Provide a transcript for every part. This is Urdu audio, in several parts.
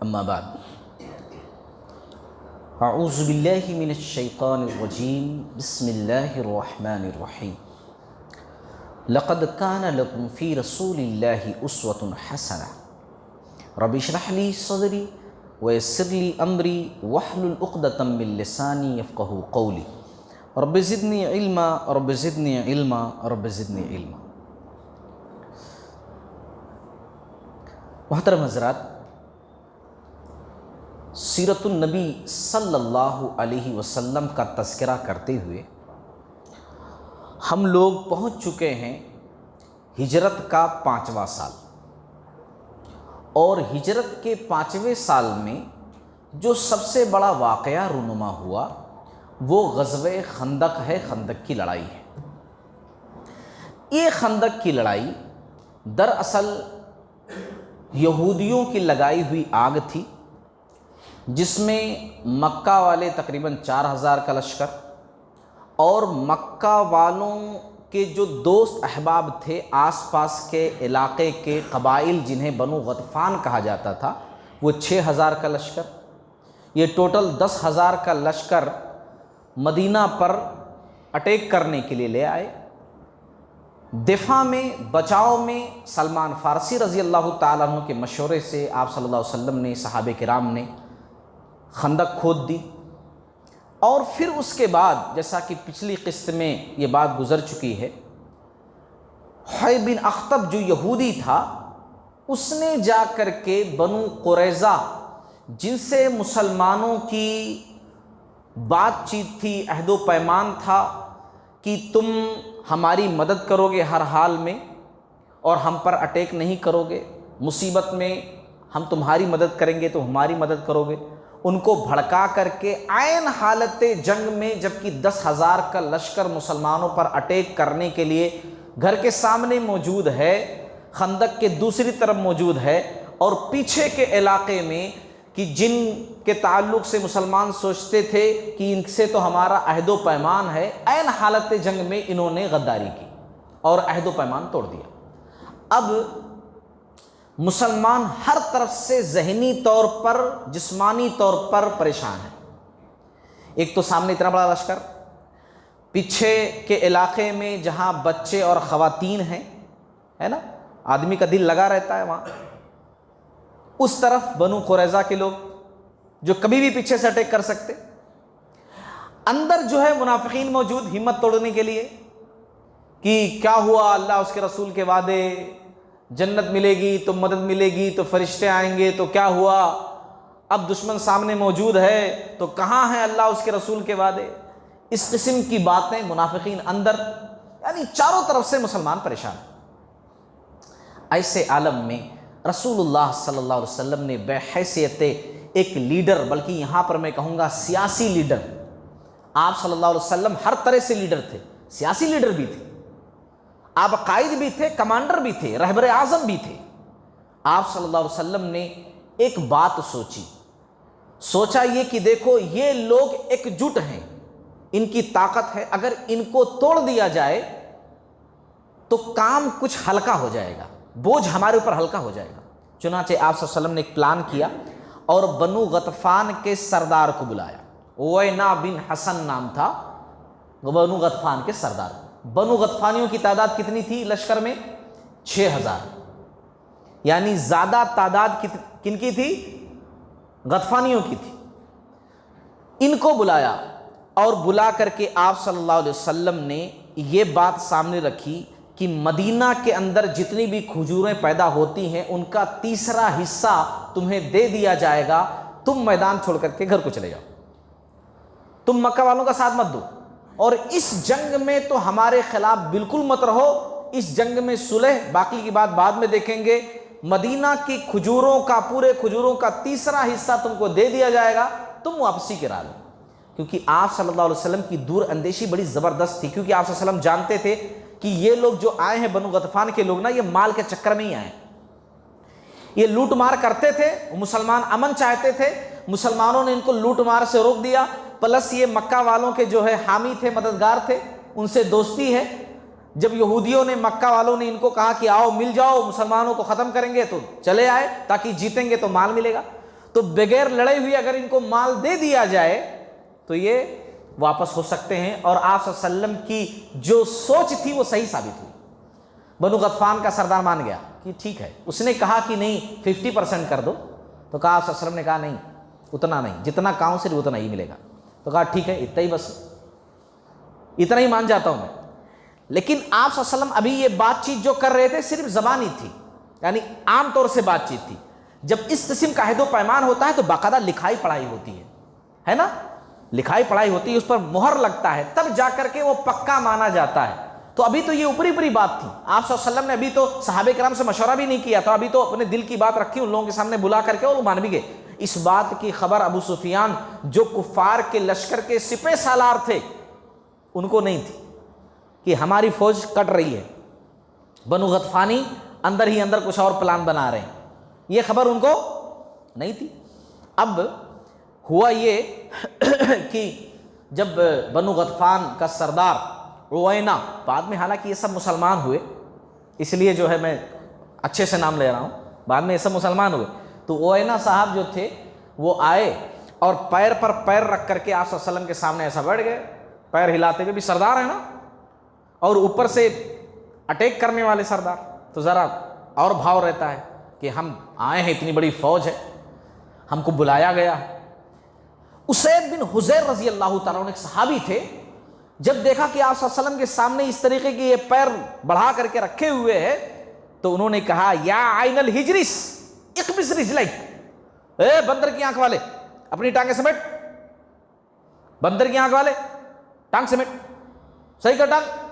اما بعد اعوذ باللہ من الشیطان الرجیم بسم اللہ الرحمن الرحیم لقد کان لکم فی رسول اللہ اسوۃ حسنہ رب اشرح لی صدری ویسر لی امری واحلل عقدۃ من لسانی یفقہوا قولی رب زدنی علما رب زدنی علما رب زدنی علما۔ محترم حضرات، سیرت النبی صلی اللہ علیہ وسلم کا تذکرہ کرتے ہوئے ہم لوگ پہنچ چکے ہیں ہجرت کا 5واں سال، اور ہجرت کے 5ویں سال میں جو سب سے بڑا واقعہ رونما ہوا وہ غزوہ خندق ہے، خندق کی لڑائی ہے۔ یہ خندق کی لڑائی دراصل یہودیوں کی لگائی ہوئی آگ تھی، جس میں مکہ والے تقریباً 4000 کا لشکر اور مکہ والوں کے جو دوست احباب تھے آس پاس کے علاقے کے قبائل جنہیں بنو غطفان کہا جاتا تھا، وہ 6000 کا لشکر، یہ ٹوٹل 10,000 کا لشکر مدینہ پر اٹیک کرنے کے لیے لے آئے۔ دفاع میں، بچاؤ میں سلمان فارسی رضی اللہ تعالیٰ عنہ کے مشورے سے آپ صلی اللہ علیہ وسلم نے، صحابہ کرام نے خندق کھود دی، اور پھر اس کے بعد جیسا کہ پچھلی قسط میں یہ بات گزر چکی ہے، حی بن اخطب جو یہودی تھا اس نے جا کر کے بنو قریظہ جن سے مسلمانوں کی بات چیت تھی، عہد و پیمان تھا کہ تم ہماری مدد کرو گے ہر حال میں اور ہم پر اٹیک نہیں کرو گے، مصیبت میں ہم تمہاری مدد کریں گے تو ہماری مدد کرو گے، ان کو بھڑکا کر کے عین حالت جنگ میں جبکہ 10,000 کا لشکر مسلمانوں پر اٹیک کرنے کے لیے گھر کے سامنے موجود ہے، خندق کے دوسری طرف موجود ہے، اور پیچھے کے علاقے میں کہ جن کے تعلق سے مسلمان سوچتے تھے کہ ان سے تو ہمارا عہد و پیمان ہے، عین حالت جنگ میں انہوں نے غداری کی اور عہد و پیمان توڑ دیا۔ اب مسلمان ہر طرف سے ذہنی طور پر، جسمانی طور پر پریشان ہیں۔ ایک تو سامنے اتنا بڑا لشکر، پیچھے کے علاقے میں جہاں بچے اور خواتین ہیں، ہے نا، آدمی کا دل لگا رہتا ہے وہاں، اس طرف بنو قریظہ کے لوگ جو کبھی بھی پیچھے سے اٹیک کر سکتے، اندر جو ہے منافقین موجود ہمت توڑنے کے لیے کہ کیا ہوا، اللہ اس کے رسول کے وعدے، جنت ملے گی تو مدد ملے گی تو فرشتے آئیں گے، تو کیا ہوا، اب دشمن سامنے موجود ہے تو کہاں ہے اللہ اس کے رسول کے وعدے، اس قسم کی باتیں منافقین اندر، یعنی چاروں طرف سے مسلمان پریشان۔ ایسے عالم میں رسول اللہ صلی اللہ علیہ وسلم نے بحیثیت ایک لیڈر، بلکہ یہاں پر میں کہوں گا سیاسی لیڈر، آپ صلی اللہ علیہ وسلم ہر طرح سے لیڈر تھے، سیاسی لیڈر بھی تھے، آپ قائد بھی تھے، کمانڈر بھی تھے، رہبر اعظم بھی تھے۔ آپ صلی اللہ علیہ وسلم نے ایک بات سوچا یہ کہ دیکھو یہ لوگ ایک جٹ ہیں، ان کی طاقت ہے، اگر ان کو توڑ دیا جائے تو کام کچھ ہلکا ہو جائے گا، بوجھ ہمارے اوپر ہلکا ہو جائے گا۔ چنانچہ آپ صلی اللہ علیہ وسلم نے ایک پلان کیا اور بنو غطفان کے سردار کو بلایا، اوینا بن حسن نام تھا بنو غطفان کے سردار۔ بنو غطفانیوں کی تعداد کتنی تھی لشکر میں؟ 6000، یعنی زیادہ تعداد کن کی تھی؟ غطفانیوں کی تھی۔ ان کو بلایا اور بلا کر کے آپ صلی اللہ علیہ وسلم نے یہ بات سامنے رکھی کہ مدینہ کے اندر جتنی بھی کھجوریں پیدا ہوتی ہیں ان کا تیسرا حصہ تمہیں دے دیا جائے گا، تم میدان چھوڑ کر کے گھر کو چلے جاؤ، تم مکہ والوں کا ساتھ مت دو، اور اس جنگ میں تو ہمارے خلاف بالکل مت رہو، اس جنگ میں صلح، باقی کی بات بعد میں دیکھیں گے، مدینہ کی کھجوروں کا، پورے کھجوروں کا تیسرا حصہ تم کو دے دیا جائے گا، تم واپسی کرا لو۔ کیونکہ آپ صلی اللہ علیہ وسلم کی دور اندیشی بڑی زبردست تھی، کیونکہ آپ صلی اللہ علیہ وسلم جانتے تھے کہ یہ لوگ جو آئے ہیں بنو غطفان کے لوگ نا، یہ مال کے چکر میں ہی آئے، یہ لوٹ مار کرتے تھے، مسلمان امن چاہتے تھے، مسلمانوں نے ان کو لوٹ مار سے روک دیا، پلس یہ مکہ والوں کے جو ہے حامی تھے، مددگار تھے، ان سے دوستی ہے۔ جب یہودیوں نے، مکہ والوں نے ان کو کہا کہ آؤ مل جاؤ، مسلمانوں کو ختم کریں گے، تو چلے آئے تاکہ جیتیں گے تو مال ملے گا۔ تو بغیر لڑے ہوئے اگر ان کو مال دے دیا جائے تو یہ واپس ہو سکتے ہیں۔ اور آپ صلی اللہ علیہ وسلم کی جو سوچ تھی وہ صحیح ثابت ہوئی۔ بنو غطفان کا سردار مان گیا کہ ٹھیک ہے، اس نے کہا کہ نہیں 50% کر دو، تو کہا آپ صلی اللہ علیہ وسلم نے کہا نہیں اتنا نہیں، جتنا کہوں صرف اتنا ہی ملے گا، تو کہا ٹھیک ہے اتنا ہی، بس اتنا ہی مان جاتا ہوں میں۔ لیکن آپ صلی اللہ علیہ وسلم ابھی یہ بات چیت جو کر رہے تھے صرف زبانی تھی، یعنی عام طور سے بات چیت تھی۔ جب اس قسم کا عہد و پیمان ہوتا ہے تو باقاعدہ لکھائی پڑھائی ہوتی ہے نا، لکھائی پڑھائی ہوتی ہے، اس پر مہر لگتا ہے، تب جا کر کے وہ پکا مانا جاتا ہے۔ تو ابھی تو یہ اوپری اوپری بات تھی، آپ صلی اللہ علیہ وسلم نے ابھی تو صحابہ کرام سے مشورہ بھی نہیں کیا تھا، ابھی تو اپنے دل کی بات رکھی ان لوگوں کے سامنے بلا کر کے، اور وہ مان بھی گئے۔ اس بات کی خبر ابو سفیان جو کفار کے لشکر کے سپہ سالار تھے ان کو نہیں تھی کہ ہماری فوج کٹ رہی ہے، بنو غطفانی اندر ہی اندر کچھ اور پلان بنا رہے ہیں، یہ خبر ان کو نہیں تھی۔ اب ہوا یہ کہ جب بنو غطفان کا سردار عوینہ، بعد میں حالانکہ یہ سب مسلمان ہوئے، اس لیے جو ہے میں اچھے سے نام لے رہا ہوں، بعد میں یہ سب مسلمان ہوئے، تو عوینہ صاحب جو تھے وہ آئے اور پیر پر پیر رکھ کر کے آپ صلی اللہ علیہ وسلم کے سامنے ایسا بیٹھ گئے، پیر ہلاتے ہوئے، بھی سردار ہے نا، اور اوپر سے اٹیک کرنے والے سردار، تو ذرا اور بھاؤ رہتا ہے کہ ہم آئے ہیں، اتنی بڑی فوج ہے، ہم کو بلایا گیا ہے۔ اسید بن حضیر رضی اللہ تعالیٰ عنہ ایک صحابی تھے، جب دیکھا کہ آپ صلی اللہ علیہ وسلم کے سامنے اس طریقے کے یہ پیر بڑھا کر کے رکھے ہوئے ہیں، تو انہوں نے کہا یا عین الحجرس اقبس رجلک، اے بندر کی آنکھ والے اپنی ٹانگیں سمیٹ، بندر کی آنکھ والے ٹانگ سمیٹ، صحیح کر ٹانگ۔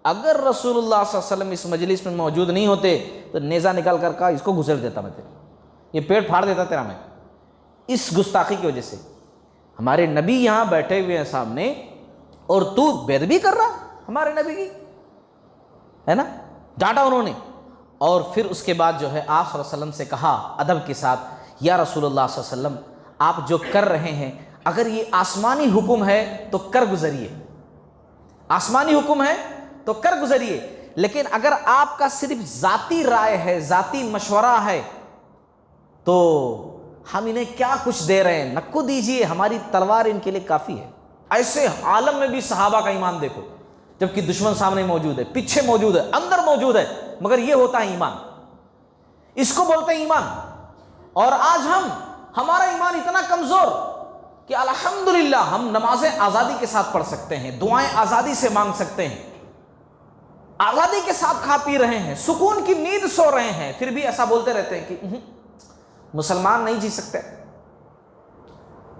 اگر رسول اللہ صلی اللہ علیہ وسلم اس مجلس میں موجود نہیں ہوتے تو نیزہ نکال کر کہا اس کو گھسیڑ دیتا میں تیرے، یہ پیٹ پھاڑ دیتا تیرا میں، اس گستاخی کی وجہ سے۔ ہمارے نبی یہاں بیٹھے ہوئے ہیں سامنے اور تو بے ادبی کر رہا ہمارے نبی کی، ہے نا، ڈانٹا انہوں نے۔ اور پھر اس کے بعد جو ہے آپ صلی اللہ علیہ وسلم سے کہا ادب کے ساتھ، یا رسول اللہ صلی اللہ علیہ وسلم آپ جو کر رہے ہیں اگر یہ آسمانی حکم ہے تو کر گزریے، آسمانی حکم ہے تو کر گزریے، لیکن اگر آپ کا صرف ذاتی رائے ہے، ذاتی مشورہ ہے، تو ہم انہیں کیا کچھ دے رہے ہیں، نکو دیجئے، ہماری تلوار ان کے لیے کافی ہے۔ ایسے عالم میں بھی صحابہ کا ایمان دیکھو، جبکہ دشمن سامنے موجود ہے، پیچھے موجود ہے، اندر موجود ہے، مگر یہ ہوتا ہے ایمان، اس کو بولتے ہیں ایمان۔ اور آج ہمارا ایمان اتنا کمزور کہ الحمدللہ ہم نمازیں آزادی کے ساتھ پڑھ سکتے ہیں، دعائیں آزادی سے مانگ سکتے ہیں، آزادی کے ساتھ کھا پی رہے ہیں، سکون کی نیند سو رہے ہیں، پھر بھی ایسا بولتے رہتے ہیں کہ مسلمان نہیں جی سکتے،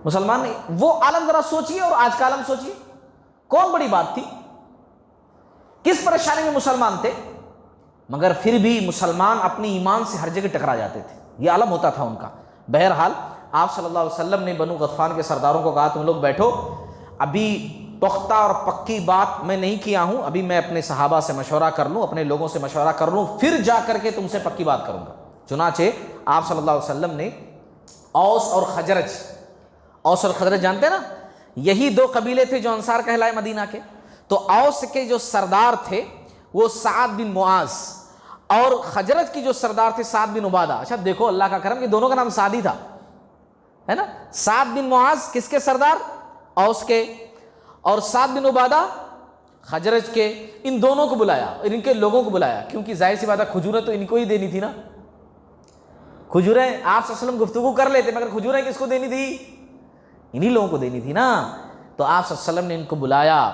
مسلمان نہیں۔ وہ عالم ذرا سوچئے اور آج کا عالم سوچئے، کون بڑی بات تھی، کس پریشانی میں مسلمان تھے، مگر پھر بھی مسلمان اپنی ایمان سے ہر جگہ ٹکرا جاتے تھے، یہ عالم ہوتا تھا ان کا۔ بہرحال آپ صلی اللہ علیہ وسلم نے بنو غطفان کے سرداروں کو کہا تم لوگ بیٹھو، ابھی پختہ اور پکی بات میں نہیں کیا ہوں، ابھی میں اپنے صحابہ سے مشورہ کر لوں، اپنے لوگوں سے مشورہ کر لوں، پھر جا کر کے تم سے پکی بات کروں گا۔ چنانچہ آپ صلی اللہ علیہ وسلم نے اوس اور خزرج، اوس اور خزرج جانتے ہیں نا، یہی دو قبیلے تھے جو انصار کہلائے مدینہ کے، تو اوس کے جو سردار تھے وہ سعد بن معاذ، اور خزرج کی جو سردار تھے سعد بن عبادہ۔ اچھا دیکھو اللہ کا کرم کہ دونوں کا نام سعد ہی تھا، ہے نا، سعد بن معاذ کس کے سردار، اوس کے، اور سعد بن عبادہ خزرج کے، ان دونوں کو بلایا اور ان کے لوگوں کو بلایا، کیونکہ ظاہر سی بات ہے کھجوریں تو ان کو ہی دینی تھی نا، کھجوریں آپ صلی اللہ علیہ وسلم گفتگو کر لیتے مگر کھجوریں کس کو دینی تھی، انہی لوگوں کو دینی تھی نا۔ تو آپ صلی اللہ علیہ وسلم نے ان کو بلایا،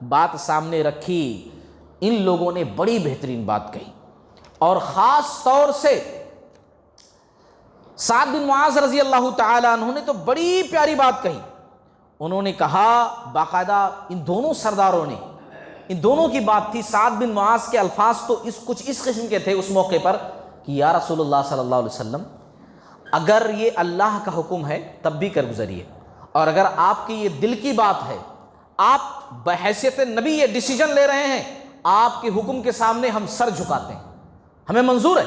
بات سامنے رکھی، ان لوگوں نے بڑی بہترین بات کہی، اور خاص طور سے سعد بن معاذ رضی اللہ تعالی عنہ نے تو بڑی پیاری بات کہی۔ انہوں نے کہا باقاعدہ ان دونوں سرداروں نے، ان دونوں کی بات تھی، سعد بن معاذ کے الفاظ تو کچھ اس قسم کے تھے اس موقع پر کہ یا رسول اللہ صلی اللہ علیہ وسلم اگر یہ اللہ کا حکم ہے تب بھی کر گزریے، اور اگر آپ کی یہ دل کی بات ہے، آپ بحیثیت نبی یہ ڈیسیجن لے رہے ہیں، آپ کے حکم کے سامنے ہم سر جھکاتے ہیں، ہمیں منظور ہے،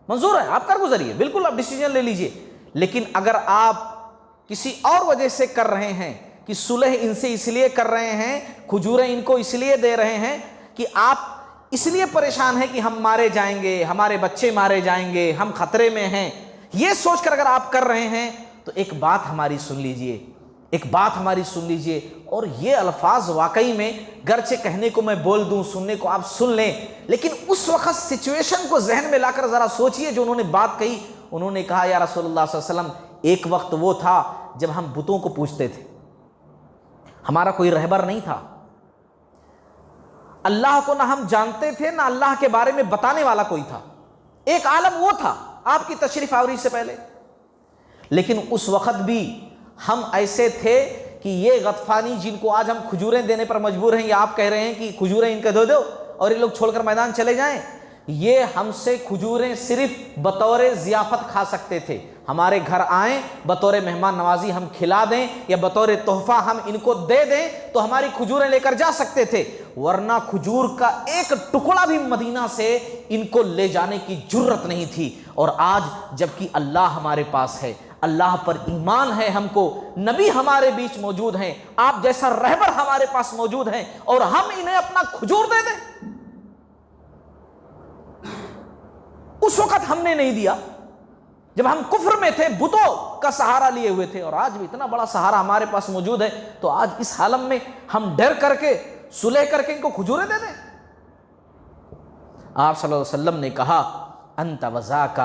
منظور ہے، آپ کر گزریے، بالکل آپ ڈیسیجن لے لیجئے۔ لیکن اگر آپ کسی اور وجہ سے کر رہے ہیں کہ صلح ان سے اس لیے کر رہے ہیں، کھجوریں ان کو اس لیے دے رہے ہیں کہ آپ اس لیے پریشان ہیں کہ ہم مارے جائیں گے، ہمارے بچے مارے جائیں گے، ہم خطرے میں ہیں، یہ سوچ کر اگر آپ کر رہے ہیں تو ایک بات ہماری سن لیجئے، ایک بات ہماری سن لیجئے، اور یہ الفاظ واقعی میں گرچہ کہنے کو میں بول دوں، سننے کو آپ سن لیں، لیکن اس وقت سچویشن کو ذہن میں لا کر ذرا سوچئے جو انہوں نے بات کہی۔ انہوں نے کہا یا رسول اللہ صلی اللہ علیہ وسلم، ایک وقت وہ تھا جب ہم بتوں کو پوجتے تھے، ہمارا کوئی رہبر نہیں تھا، اللہ کو نہ ہم جانتے تھے نہ اللہ کے بارے میں بتانے والا کوئی تھا، ایک عالم وہ تھا آپ کی تشریف آوری سے پہلے۔ لیکن اس وقت بھی ہم ایسے تھے کہ یہ غطفانی جن کو آج ہم کھجوریں دینے پر مجبور ہیں، یا آپ کہہ رہے ہیں کہ کھجوریں ان کے دے دو اور یہ لوگ چھوڑ کر میدان چلے جائیں، یہ ہم سے کھجوریں صرف بطور ضیافت کھا سکتے تھے، ہمارے گھر آئیں بطور مہمان نوازی ہم کھلا دیں یا بطور تحفہ ہم ان کو دے دیں تو ہماری کھجوریں لے کر جا سکتے تھے، ورنہ کھجور کا ایک ٹکڑا بھی مدینہ سے ان کو لے جانے کی جرت نہیں تھی۔ اور آج جبکہ اللہ ہمارے پاس ہے، اللہ پر ایمان ہے ہم کو، نبی ہمارے بیچ موجود ہیں، آپ جیسا رہبر ہمارے پاس موجود ہیں، اور ہم انہیں اپنا کھجور دے دیں؟ اس وقت ہم نے نہیں دیا جب ہم کفر میں تھے، بتوں کا سہارا لیے ہوئے تھے، اور آج بھی اتنا بڑا سہارا ہمارے پاس موجود ہے، تو آج اس حالم میں ہم ڈر کر کے صلح کر کے ان کو کھجوریں دے دیں؟ آپ صلی اللہ علیہ وسلم نے کہا انت وذاک،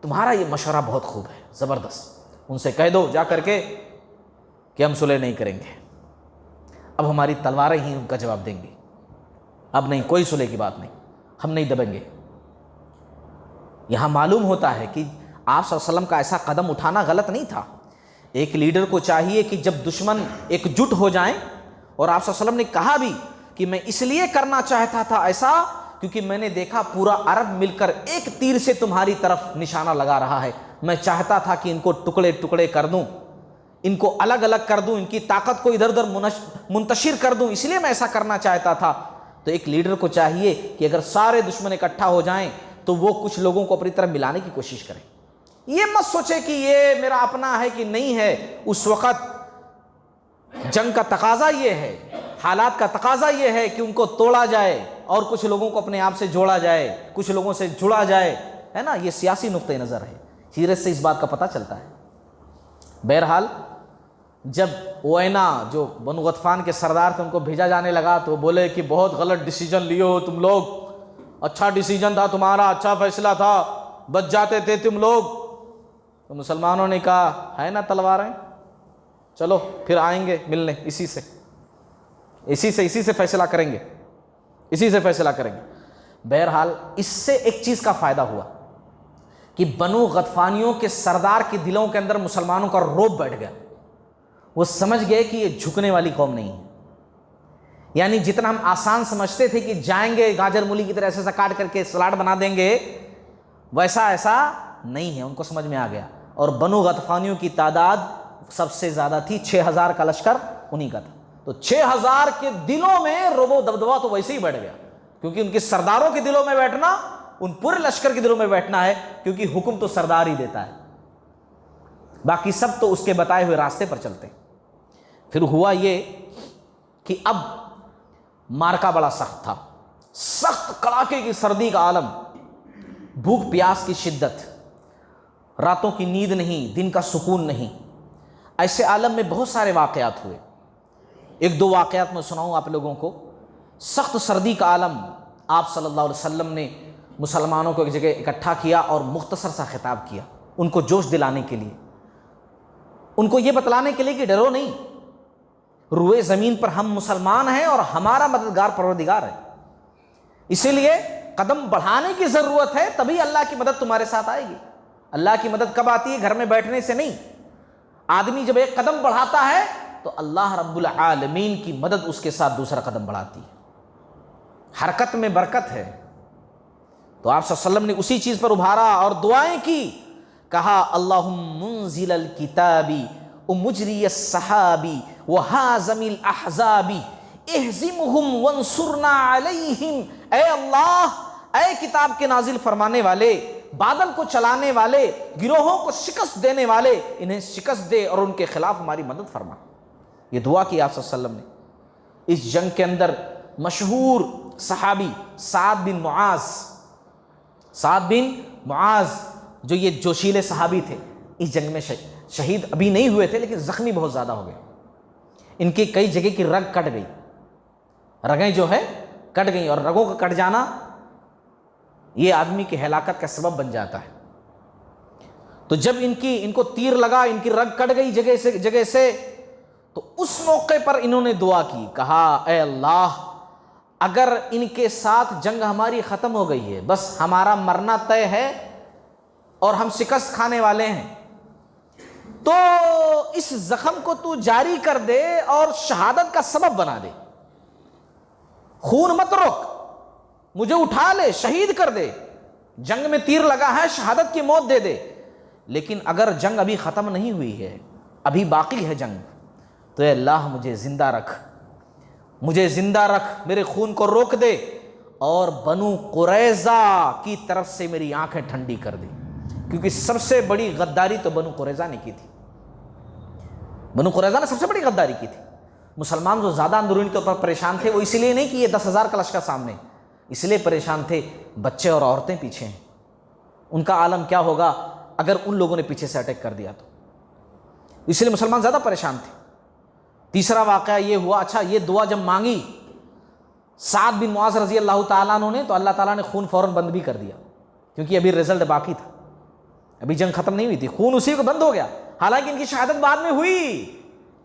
تمہارا یہ مشورہ بہت خوب ہے، زبردست، ان سے کہہ دو جا کر کے کہ ہم صلح نہیں کریں گے، اب ہماری تلواریں ہی ان کا جواب دیں گی، اب نہیں، کوئی صلح کی بات نہیں، ہم نہیں دبیں گے۔ یہاں معلوم ہوتا ہے کہ آپ صلی اللہ علیہ وسلم کا ایسا قدم اٹھانا غلط نہیں تھا۔ ایک لیڈر کو چاہیے کہ جب دشمن ایک جٹ ہو جائیں، اور آپ صلی اللہ علیہ وسلم نے کہا بھی کہ میں اس لیے کرنا چاہتا تھا ایسا کیونکہ میں نے دیکھا پورا عرب مل کر ایک تیر سے تمہاری طرف نشانہ لگا رہا ہے، میں چاہتا تھا کہ ان کو ٹکڑے ٹکڑے کر دوں، ان کو الگ الگ کر دوں، ان کی طاقت کو ادھر ادھر منتشر کر دوں، اس لیے میں ایسا کرنا چاہتا تھا۔ تو ایک لیڈر کو چاہیے کہ اگر سارے دشمن اکٹھا ہو جائیں تو وہ کچھ لوگوں کو اپنی طرف ملانے کی کوشش کریں، یہ مت سوچے کہ یہ میرا اپنا ہے کہ نہیں ہے۔ اس وقت جنگ کا تقاضا یہ ہے، حالات کا تقاضا یہ ہے کہ ان کو توڑا جائے اور کچھ لوگوں کو اپنے آپ سے جوڑا جائے، کچھ لوگوں سے جڑا جائے، ہے نا، یہ سیاسی نقطہ نظر ہے، سیرت سے اس بات کا پتہ چلتا ہے۔ بہرحال جب اوینا جو بنو غطفان کے سردار تھے ان کو بھیجا جانے لگا تو وہ بولے کہ بہت غلط ڈیسیجن لیے ہو تم لوگ، اچھا ڈیسیجن تھا تمہارا، اچھا فیصلہ تھا، بچ جاتے تھے تم لوگ۔ تو مسلمانوں نے کہا ہے نا تلواریں، چلو پھر آئیں گے ملنے، اسی سے فیصلہ کریں گے، اسی سے فیصلہ کریں گے۔ بہرحال اس سے ایک چیز کا فائدہ ہوا کہ بنو غطفانیوں کے سردار کے دلوں کے اندر مسلمانوں کا رعب بیٹھ گیا، وہ سمجھ گئے کہ یہ جھکنے والی قوم نہیں ہے، یعنی جتنا ہم آسان سمجھتے تھے کہ جائیں گے گاجر مولی کی طرح ایسا کاٹ کر کے سلاڈ بنا دیں گے، ویسا ایسا نہیں ہے، ان کو سمجھ میں آ گیا۔ اور بنو غطفانیوں کی تعداد سب سے زیادہ تھی، 6000 کا لشکر انہی کا تھا، تو 6000 کے دلوں میں رعب و دبدبا تو ویسے ہی بیٹھ گیا، کیونکہ ان کے سرداروں کے دلوں میں بیٹھنا ان پورے لشکر کے دلوں میں بیٹھنا ہے، کیونکہ حکم تو سردار ہی دیتا ہے، باقی سب تو اس کے بتائے ہوئے راستے پر چلتے۔ پھر ہوا یہ کہ اب مارکا بڑا سخت تھا، سخت کڑاکے کی سردی کا عالم، بھوک پیاس کی شدت، راتوں کی نیند نہیں، دن کا سکون نہیں، ایسے عالم میں بہت سارے واقعات ہوئے۔ ایک دو واقعات میں سناؤں آپ لوگوں کو۔ سخت سردی کا عالم، آپ صلی اللہ علیہ وسلم نے مسلمانوں کو ایک جگہ اکٹھا کیا اور مختصر سا خطاب کیا، ان کو جوش دلانے کے لیے، ان کو یہ بتلانے کے لیے کہ ڈرو نہیں، روئے زمین پر ہم مسلمان ہیں اور ہمارا مددگار پروردگار ہے، اسی لیے قدم بڑھانے کی ضرورت ہے، تبھی اللہ کی مدد تمہارے ساتھ آئے گی۔ اللہ کی مدد کب آتی ہے؟ گھر میں بیٹھنے سے نہیں، آدمی جب ایک قدم بڑھاتا ہے تو اللہ رب العالمین کی مدد اس کے ساتھ دوسرا قدم بڑھاتی ہے، حرکت میں برکت ہے۔ تو آپ صلی اللہ علیہ وسلم نے اسی چیز پر ابھارا اور دعائیں کی، کہا اللہم منزل الکتابی ومجری السحابی وہازم الاحزابی اہزمہم وانصرنا علیہم، اے اللہ، اے کتاب کے نازل فرمانے والے، بادل کو چلانے والے، گروہوں کو شکست دینے والے، انہیں شکست دے اور ان کے خلاف ہماری مدد فرما۔ یہ دعا کی آپ صلی اللہ علیہ وسلم نے۔ اس جنگ کے اندر مشہور صحابی سعد بن معاذ جو یہ جوشیلے صحابی تھے اس جنگ میں شہید ابھی نہیں ہوئے تھے لیکن زخمی بہت زیادہ ہو گئے، ان کی کئی جگہ کی رگ کٹ گئی، رگیں جو ہے کٹ گئیں، اور رگوں کا کٹ جانا یہ آدمی کی ہلاکت کا سبب بن جاتا ہے۔ تو جب ان کو تیر لگا، ان کی رگ کٹ گئی جگہ سے، تو اس موقع پر انہوں نے دعا کی، کہا اے اللہ اگر ان کے ساتھ جنگ ہماری ختم ہو گئی ہے، بس ہمارا مرنا طے ہے اور ہم شکست کھانے والے ہیں، تو اس زخم کو تو جاری کر دے اور شہادت کا سبب بنا دے، خون مت روک، مجھے اٹھا لے، شہید کر دے، جنگ میں تیر لگا ہے، شہادت کی موت دے دے، لیکن اگر جنگ ابھی ختم نہیں ہوئی ہے، ابھی باقی ہے جنگ، تو اے اللہ مجھے زندہ رکھ، مجھے زندہ رکھ، میرے خون کو روک دے، اور بنو قریظہ کی طرف سے میری آنکھیں ٹھنڈی کر دی، کیونکہ سب سے بڑی غداری تو بنو قریظہ نے کی تھی، بنو قریظہ نے سب سے بڑی غداری کی تھی۔ مسلمان جو زیادہ اندرونی طور پر پریشان تھے وہ اس لیے نہیں کہ یہ 10,000 کا لشکر سامنے، اس لیے پریشان تھے بچے اور عورتیں پیچھے ہیں، ان کا عالم کیا ہوگا اگر ان لوگوں نے پیچھے سے اٹیک کر دیا تو، اس لیے مسلمان زیادہ پریشان تھے۔ تیسرا واقعہ یہ ہوا، اچھا یہ دعا جب مانگی سعد بن معاذ رضی اللہ تعالیٰ عنہ نے، تو اللہ تعالیٰ نے خون فوراً بند بھی کر دیا، کیونکہ ابھی رزلٹ باقی تھا، ابھی جنگ ختم نہیں ہوئی تھی، خون اسی کو بند ہو گیا، حالانکہ ان کی شہادت بعد میں ہوئی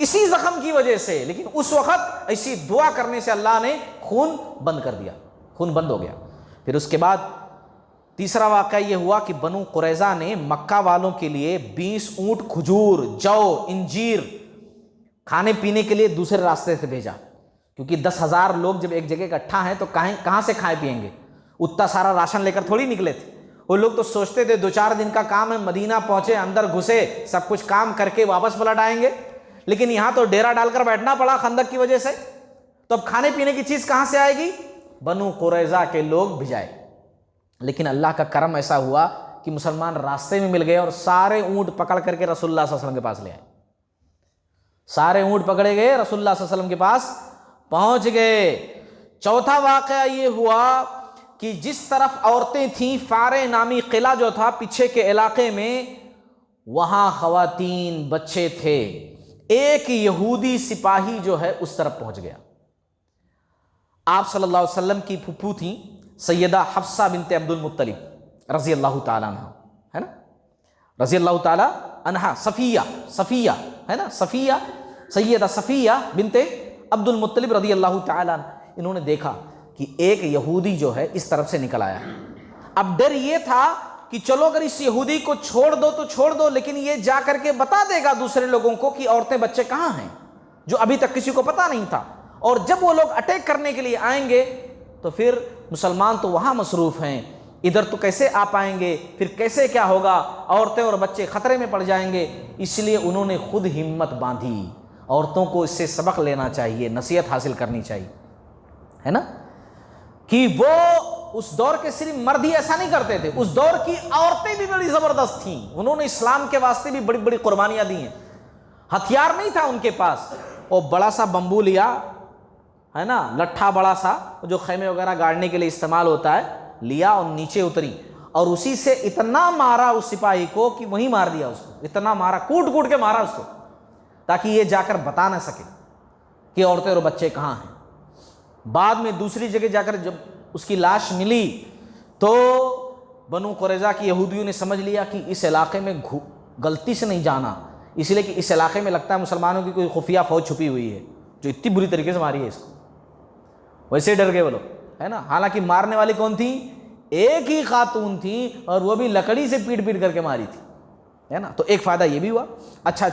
اسی زخم کی وجہ سے، لیکن اس وقت ایسی دعا کرنے سے اللہ نے خون بند کر دیا، خون بند ہو گیا۔ پھر اس کے بعد تیسرا واقعہ یہ ہوا کہ بنو قریظہ نے مکہ والوں کے لیے 20 اونٹ کھجور، جو، انجیر کھانے پینے کے لیے دوسرے راستے سے بھیجا، کیونکہ 10,000 لوگ جب ایک جگہ اکٹھا ہیں تو کہاں سے کھائے پیئیں گے، اتنا سارا راشن لے کر تھوڑی نکلے تھے، وہ لوگ تو سوچتے تھے 2-4 دن کا کام ہے، مدینہ پہنچے، اندر گھسے، سب کچھ کام کر کے واپس پلٹ آئیں گے، لیکن یہاں تو ڈیرا ڈال کر بیٹھنا پڑا خندق کی وجہ سے، تو اب کھانے پینے کی چیز کہاں سے آئے گی؟ بنو قریظہ کے لوگ بھجائے، لیکن اللہ کا کرم ایسا ہوا کہ مسلمان راستے میں مل گئے اور سارے اونٹ پکڑ کر کے رسول اللہ صلی اللہ علیہ وسلم کے پاس لے آئے، سارے اونٹ پکڑے گئے، رسول اللہ صلی اللہ علیہ وسلم کے پاس پہنچ گئے۔ چوتھا واقعہ یہ ہوا کہ جس طرف عورتیں تھیں، فارے نامی قلعہ جو تھا پیچھے کے علاقے میں، وہاں خواتین بچے تھے، ایک یہودی سپاہی جو ہے اس طرف پہنچ گیا۔ آپ صلی اللہ علیہ وسلم کی پھپھو تھیں سیدہ حفصہ بنت عبد المطلب رضی اللہ تعالیٰ عنہ، ہے نا، رضی اللہ تعالیٰ عنہ، صفیہ ہے نا، صفیہ، سیدہ صفیہ بنت عبد المطلب رضی اللہ تعالیٰ عنہ، انہوں نے دیکھا کہ ایک یہودی جو ہے اس طرف سے نکل آیا ہے۔ اب ڈر یہ تھا کہ چلو اگر اس یہودی کو چھوڑ دو تو چھوڑ دو، لیکن یہ جا کر کے بتا دے گا دوسرے لوگوں کو کہ عورتیں بچے کہاں ہیں، جو ابھی تک کسی کو پتا نہیں تھا، اور جب وہ لوگ اٹیک کرنے کے لیے آئیں گے تو پھر مسلمان تو وہاں مصروف ہیں، ادھر تو کیسے آ پائیں گے، پھر کیسے کیا ہوگا، عورتیں اور بچے خطرے میں پڑ جائیں گے۔ اس لیے انہوں نے خود ہمت باندھی، عورتوں کو اس سے سبق لینا چاہیے، نصیحت حاصل کرنی چاہیے، ہے نا، کہ وہ اس دور کے صرف مرد ہی ایسا نہیں کرتے تھے، اس دور کی عورتیں بھی بڑی زبردست تھیں، انہوں نے اسلام کے واسطے بھی بڑی بڑی قربانیاں دی ہیں۔ ہتھیار نہیں تھا ان کے پاس، وہ بڑا سا بمبو لیا، ہے نا، لٹھا بڑا سا جو خیمے وغیرہ گاڑنے کے لیے استعمال ہوتا ہے، لیا اور نیچے اتری، اور اسی سے اتنا مارا اس سپاہی کو کہ وہیں مار دیا اس کو، اتنا مارا، کوٹ کوٹ کے مارا اس کو، تاکہ یہ جا کر بتا نہ سکے کہ عورتیں اور بچے کہاں ہیں۔ بعد میں دوسری جگہ جا کر جب اس کی لاش ملی تو بنو قریظہ کی یہودیوں نے سمجھ لیا کہ اس علاقے میں غلطی سے نہیں جانا، اس لیے کہ اس علاقے میں لگتا ہے مسلمانوں کی کوئی خفیہ فوج چھپی ہوئی ہے جو اتنی بری طریقے سے ماری ہے اس کو، ویسے ڈر گئے وہ لوگ، ہے نا، حالانکہ مارنے والی کون تھی؟ ایک ہی خاتون تھی، اور وہ بھی لکڑی سے پیٹ پیٹ کر کے ماری تھی، ہے نا۔ تو ایک فائدہ یہ بھی ہوا۔ اچھا